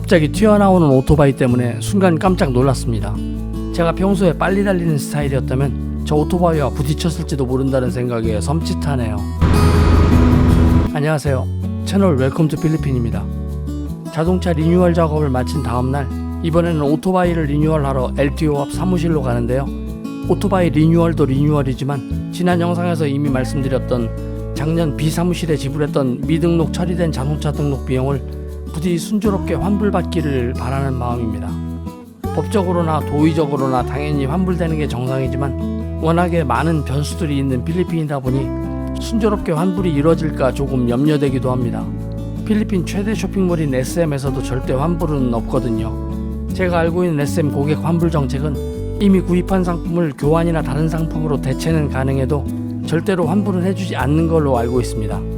갑자기 튀어나오는 오토바이 때문에 순간 깜짝 놀랐습니다. 제가 평소에 빨리 달리는 스타일이었다면 저 오토바이와 부딪혔을지도 모른다는 생각에 섬찟하네요. 안녕하세요. 채널 웰컴 투 필리핀입니다. 자동차 리뉴얼 작업을 마친 다음날 이번에는 오토바이를 리뉴얼하러 LTO 앞 사무실로 가는데요. 오토바이 리뉴얼도 리뉴얼이지만 지난 영상에서 이미 말씀드렸던 작년 B사무실에 지불했던 미등록 처리된 자동차 등록 비용을 부디 순조롭게 환불받기를 바라는 마음입니다. 법적으로나 도의적으로나 당연히 환불되는 게 정상이지만 워낙에 많은 변수들이 있는 필리핀이다 보니 순조롭게 환불이 이루어질까 조금 염려되기도 합니다. 필리핀 최대 쇼핑몰인 SM에서도 절대 환불은 없거든요. 제가 알고 있는 SM 고객 환불 정책은 이미 구입한 상품을 교환이나 다른 상품으로 대체는 가능해도 절대로 환불은 해주지 않는 걸로 알고 있습니다.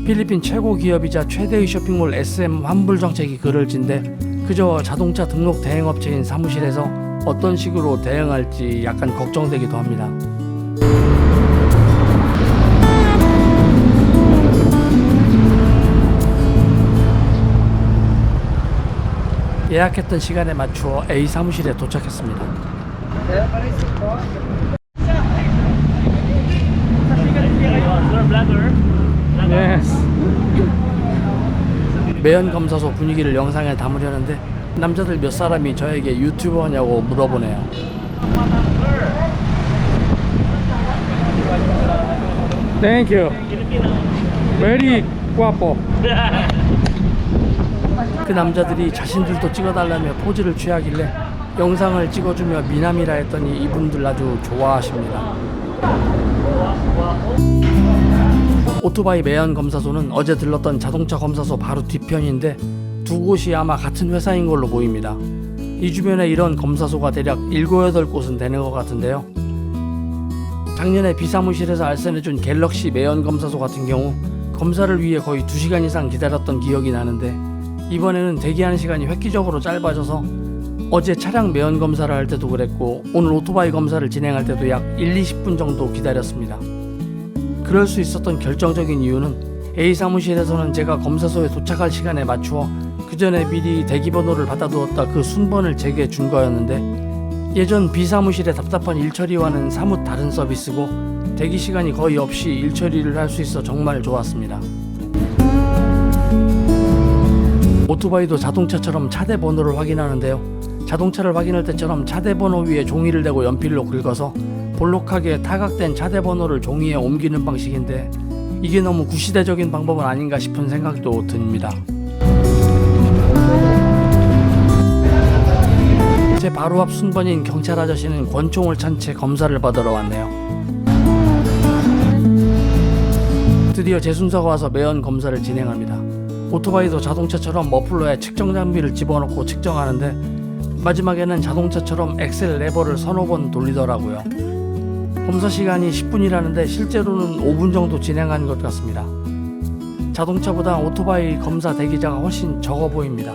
필리핀 최고 기업이자 최대의 쇼핑몰 SM 환불 정책이 그럴진데 그저 자동차 등록 대행업체인 사무실에서 어떤 식으로 대응할지 약간 걱정되기도 합니다. 예약했던 시간에 맞추어 A 사무실에 도착했습니다. 매연 검사소 분위기를 영상에 담으려는데 남자들 몇 사람이 저에게 유튜버냐고 물어보네요. Thank you. Very guapo. 그 남자들이 자신들도 찍어달라며 포즈를 취하길래 영상을 찍어주며 미남이라 했더니 이분들 아주 좋아하십니다. 오토바이 매연 검사소는 어제 들렀던 자동차 검사소 바로 뒤편인데 두 곳이 아마 같은 회사인 걸로 보입니다. 이 주변에 이런 검사소가 대략 7, 8곳은 되는 것 같은데요. 작년에 B사무실에서 알선해준 갤럭시 매연 검사소 같은 경우 검사를 위해 거의 2시간 이상 기다렸던 기억이 나는데 이번에는 대기하는 시간이 획기적으로 짧아져서 어제 차량 매연 검사를 할 때도 그랬고 오늘 오토바이 검사를 진행할 때도 약 1, 20분 정도 기다렸습니다. 그럴 수 있었던 결정적인 이유는 A 사무실에서는 제가 검사소에 도착할 시간에 맞추어 그 전에 미리 대기번호를 받아두었다 그 순번을 제게 준 거였는데 예전 B 사무실의 답답한 일처리와는 사뭇 다른 서비스고 대기 시간이 거의 없이 일처리를 할 수 있어 정말 좋았습니다. 오토바이도 자동차처럼 차대 번호를 확인하는데요. 자동차를 확인할 때처럼 차대 번호 위에 종이를 대고 연필로 긁어서 볼록하게 타각된 차대 번호를 종이에 옮기는 방식인데 이게 너무 구시대적인 방법은 아닌가 싶은 생각도 듭니다. 제 바로 앞 순번인 경찰 아저씨는 권총을 찬 채 검사를 받으러 왔네요. 드디어 제 순서가 와서 매연 검사를 진행합니다. 오토바이도 자동차처럼 머플러에 측정 장비를 집어넣고 측정하는데 마지막에는 자동차처럼 엑셀 레버를 서너 번 돌리더라고요. 검사 시간이 10분이라는데 실제로는 5분 정도 진행한 것 같습니다. 자동차보다 오토바이 검사 대기자가 훨씬 적어 보입니다.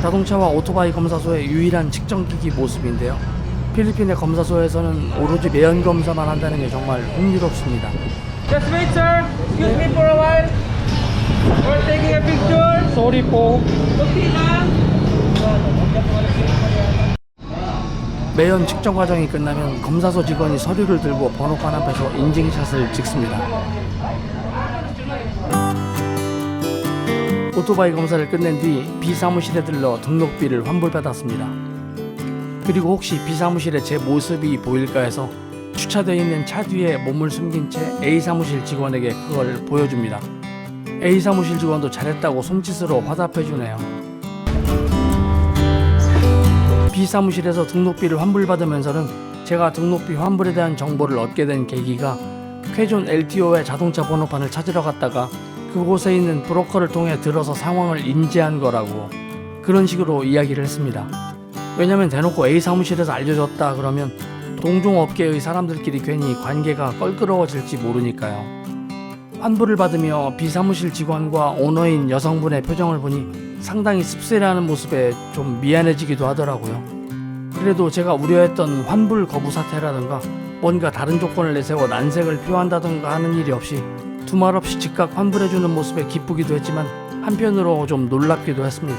자동차와 오토바이 검사소의 유일한 측정기기 모습인데요. 필리핀의 검사소에서는 오로지 매연 검사만 한다는 게 정말 흥미롭습니다. Just wait, sir. Excuse me for a while. We're taking a picture. Sorry po. Okay lang. 매연 측정 과정이 끝나면 검사소 직원이 서류를 들고 번호판 앞에서 인증샷을 찍습니다. 오토바이 검사를 끝낸 뒤 B 사무실에 들러 등록비를 환불받았습니다. 그리고 혹시 B 사무실에 제 모습이 보일까 해서 주차되어 있는 차 뒤에 몸을 숨긴 채 A 사무실 직원에게 그걸 보여줍니다. A 사무실 직원도 잘했다고 손짓으로 화답해주네요. B 사무실에서 등록비를 환불받으면서는 제가 등록비 환불에 대한 정보를 얻게 된 계기가 쾌존 LTO의 자동차 번호판을 찾으러 갔다가 그곳에 있는 브로커를 통해 들어서 상황을 인지한 거라고 그런 식으로 이야기를 했습니다. 왜냐면 대놓고 A 사무실에서 알려줬다 그러면 동종업계의 사람들끼리 괜히 관계가 껄끄러워질지 모르니까요. 환불을 받으며 B 사무실 직원과 오너인 여성분의 표정을 보니 상당히 씁쓸해하는 모습에 좀 미안해지기도 하더라고요. 그래도 제가 우려했던 환불 거부 사태라든가 뭔가 다른 조건을 내세워 난색을 표한다든가 하는 일이 없이 두말 없이 즉각 환불해주는 모습에 기쁘기도 했지만 한편으로 좀 놀랍기도 했습니다.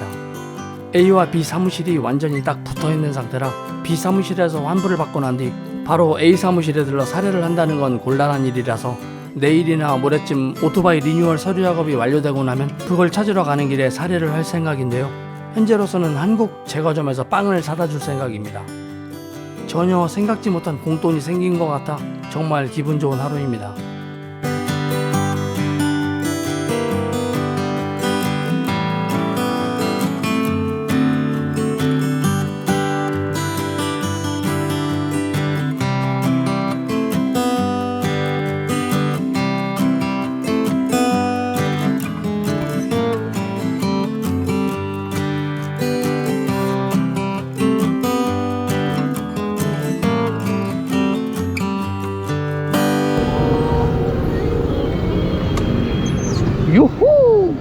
A와 B 사무실이 완전히 딱 붙어있는 상태라 B 사무실에서 환불을 받고 난 뒤 바로 A 사무실에 들러 사례를 한다는 건 곤란한 일이라서 내일이나 모레쯤 오토바이 리뉴얼 서류 작업이 완료되고 나면 그걸 찾으러 가는 길에 사례를 할 생각인데요. 현재로서는 한국 제과점에서 빵을 사다 줄 생각입니다. 전혀 생각지 못한 공돈이 생긴 것 같아 정말 기분 좋은 하루입니다. 유후!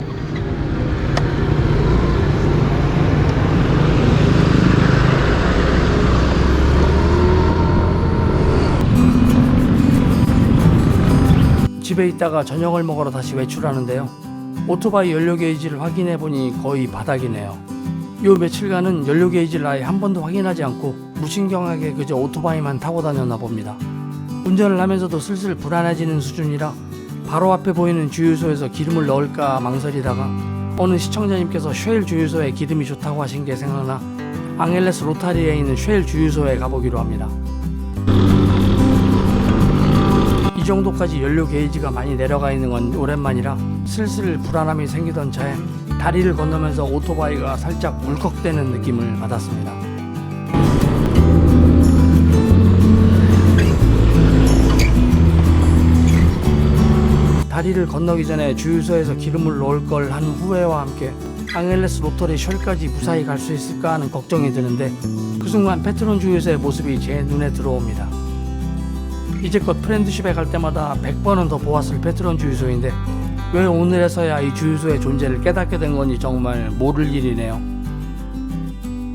집에 있다가 저녁을 먹으러 다시 외출하는데요. 오토바이 연료 게이지를 확인해 보니 거의 바닥이네요. 요 며칠간은 연료 게이지를 아예 한 번도 확인하지 않고 무신경하게 그저 오토바이만 타고 다녔나 봅니다. 운전을 하면서도 슬슬 불안해지는 수준이라 바로 앞에 보이는 주유소에서 기름을 넣을까 망설이다가 어느 시청자님께서 쉘 주유소에 기름이 좋다고 하신 게 생각나 앙헬레스 로타리에 있는 쉘 주유소에 가보기로 합니다. 이 정도까지 연료 게이지가 많이 내려가 있는 건 오랜만이라 슬슬 불안함이 생기던 차에 다리를 건너면서 오토바이가 살짝 울컥대는 느낌을 받았습니다. 다리를 건너기 전에 주유소에서 기름을 넣을 걸 한 후회와 함께 앙헬레스 로터리 쉘까지 무사히 갈 수 있을까 하는 걱정이 드는데 그 순간 페트론 주유소의 모습이 제 눈에 들어옵니다. 이제껏 프렌드십에 갈 때마다 100번은 더 보았을 페트론 주유소인데 왜 오늘에서야 이 주유소의 존재를 깨닫게 된 건지 정말 모를 일이네요.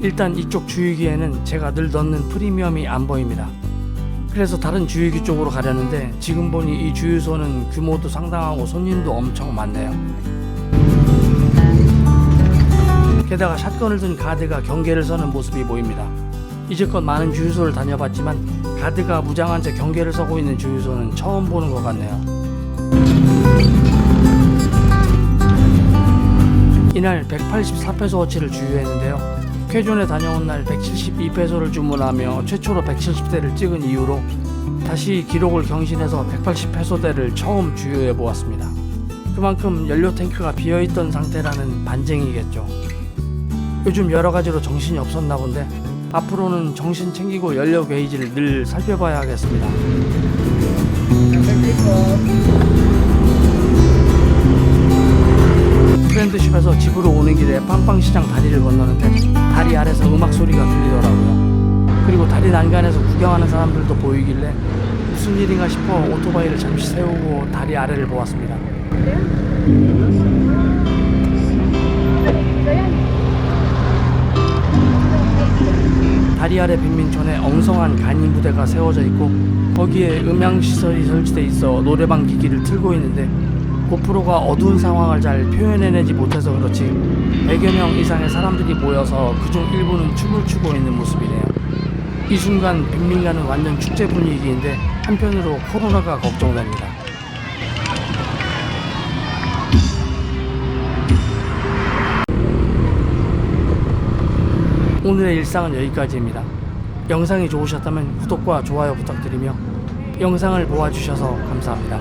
일단 이쪽 주유기에는 제가 늘 넣는 프리미엄이 안 보입니다. 그래서 다른 주유기 쪽으로 가려는데 지금 보니 이 주유소는 규모도 상당하고 손님도 엄청 많네요. 게다가 샷건을 든 가드가 경계를 서는 모습이 보입니다. 이제껏 많은 주유소를 다녀봤지만 가드가 무장한 채 경계를 서고 있는 주유소는 처음 보는 것 같네요. 이날 184페소어치를 주유했는데요. 쾌존에 다녀온 날 172페소를 주문하며 최초로 170대를 찍은 이후로 다시 기록을 경신해서 180페소대를 처음 주유해 보았습니다. 그만큼 연료 탱크가 비어있던 상태라는 반증이겠죠. 요즘 여러가지로 정신이 없었나 본데 앞으로는 정신 챙기고 연료 게이지를 늘 살펴봐야 하겠습니다. 프렌드십에서 집으로 오는 길에 빵빵시장 다리를 건너는데 다리 아래서 음악 소리가 들리더라고요. 그리고 다리 난간에서 구경하는 사람들도 보이길래 무슨 일인가 싶어 오토바이를 잠시 세우고 다리 아래를 보았습니다. 다리 아래 빈민촌에 엉성한 간이 무대가 세워져 있고 거기에 음향시설이 설치돼 있어 노래방 기기를 틀고 있는데 고프로가 어두운 상황을 잘 표현해내지 못해서 그렇지 100여 명 이상의 사람들이 모여서 그중 일부는 춤을 추고 있는 모습이네요. 이 순간 빈민가는 완전 축제 분위기인데 한편으로 코로나가 걱정됩니다. 오늘의 일상은 여기까지입니다. 영상이 좋으셨다면 구독과 좋아요 부탁드리며 영상을 보아주셔서 감사합니다.